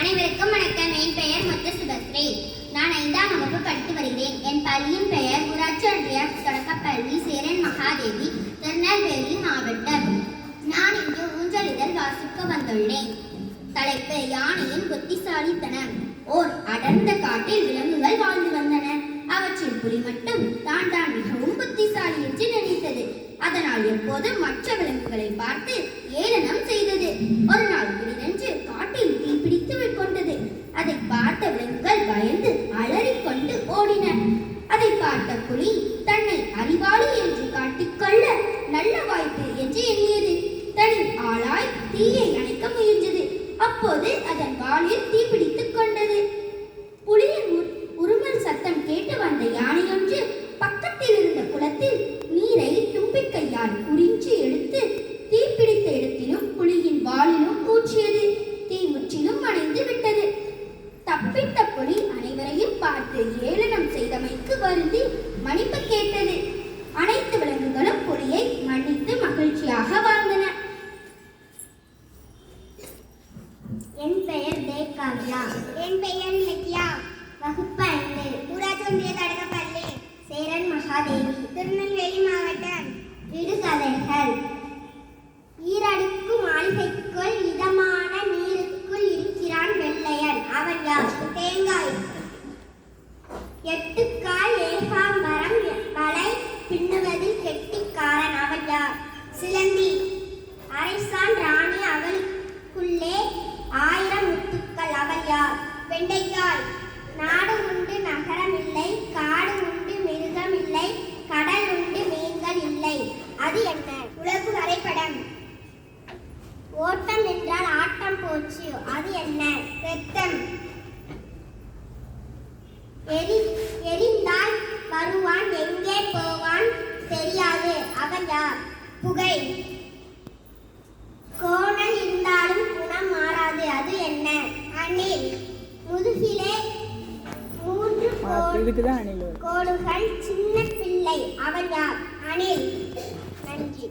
அனைவருக்கும் வணக்கம். என் பெயர் முத்து சுபஸ்ரீ. நான் 5ஆம் வகுப்பு படித்து வருகிறேன். என் பள்ளியின் பெயர் ஊராட்சி ஒன்றிய தொடக்கப்பள்ளி சேரன் மகாதேவி, திருநெல்வேலி மாவட்டம். நான் இன்று ஊஞ்சலிதழ் வாசிக்க வந்துள்ளேன். தலைப்பு: யானையின் புத்திசாலித்தனம். ஓர் அடர்ந்த காட்டில் விலங்குகள் வாழ்ந்து வந்தன. அவற்றில் புலி மட்டும் தான் மிகவும் புத்திசாலி என்று நினைத்தது. அதனால் எப்போதும் மற்ற விலங்குகளை பார்த்து ஏளனம் செய்தது. ஒரு நாள் திடீரென்று காட்டில் தீப்பிடித்து கொண்டது. அதை பார்த்த விலங்குகள் பயந்து அலறிக்கொண்டு ஓடின. அதை பார்த்த புலி தன்னை அறிவாளி என்று காட்டிக்கொள்ள நல்ல வாய்ப்பு என்று எண்ணியது. தனி ஆளாய் தீயை அணைக்க முயன்றது. அப்போது அதன் வாலில் தீப்பிடித்துக் கொண்டது. புலியின் உருமல் சத்தம் கேட்டு வந்த யானை ஒன்று பக்கத்தில் இருந்த குளத்தில் நீரை தும்பிக்கையால் உறிஞ்சி எடுத்து தீப்பிடித்த இடத்திலும் புலியின் வாலிலும் ஊற்றியது. தீ முற்றிலும் அணைந்து விட்டது. தப்பித்த புலி அனைவரையும் பார்த்து ஏளனம் செய்தமைக்கு வருந்தி மன்னிப்பு கேட்டது. அனைத்து விலங்குகளும் புலியை மன்னித்து மகிழ்ச்சியாக வாழ்ந்தன. என் பெயர் தேகாவ்யா. என் பெயர் இலக்கியா. வகுப்பு 5, ஊராட்சி ஒன்றிய தொடக்கப்பள்ளி சேரன் மகாதேவி, திருநெல்வேலி மாவட்டம். விடுகதைகள். ஈரடுக்கு மாளிகைக்குள் இதமான நீருக்குள் இருக்கிறான் வெள்ளையன். அவன் யார்? தேங்காய். 8 கால் ஏகாம்பரம் வலை பின்னுவதில் கெட்டிக்காரன். அவன் யார்? சிலந்தி. அரசான் ராணி, அவளுக்குள்ளே 1000 முத்துக்கள். அவள் யார்? வெண்டைக்காய். நாடு உண்டு நகரம் இல்லை, காடு உண்டு மிருகம் இல்லை, கடல் உண்டு மீன்கள் இல்லை. அது என்ன? உலகு வரைபடம். ஓட்டம் என்றால் ஆட்டம் போச்சு. அது என்ன? ரத்தம். எரிந்தால் வருவான், எங்கே போவான் தெரியாது. அவன் யார்? புகை. கோணல் இருந்தாலும் குணம் மாறாது. அது என்ன? அணில். முதுகிலே 3 கோடுகள், சின்ன பிள்ளை. அவன் யார்? அணில். நன்றி.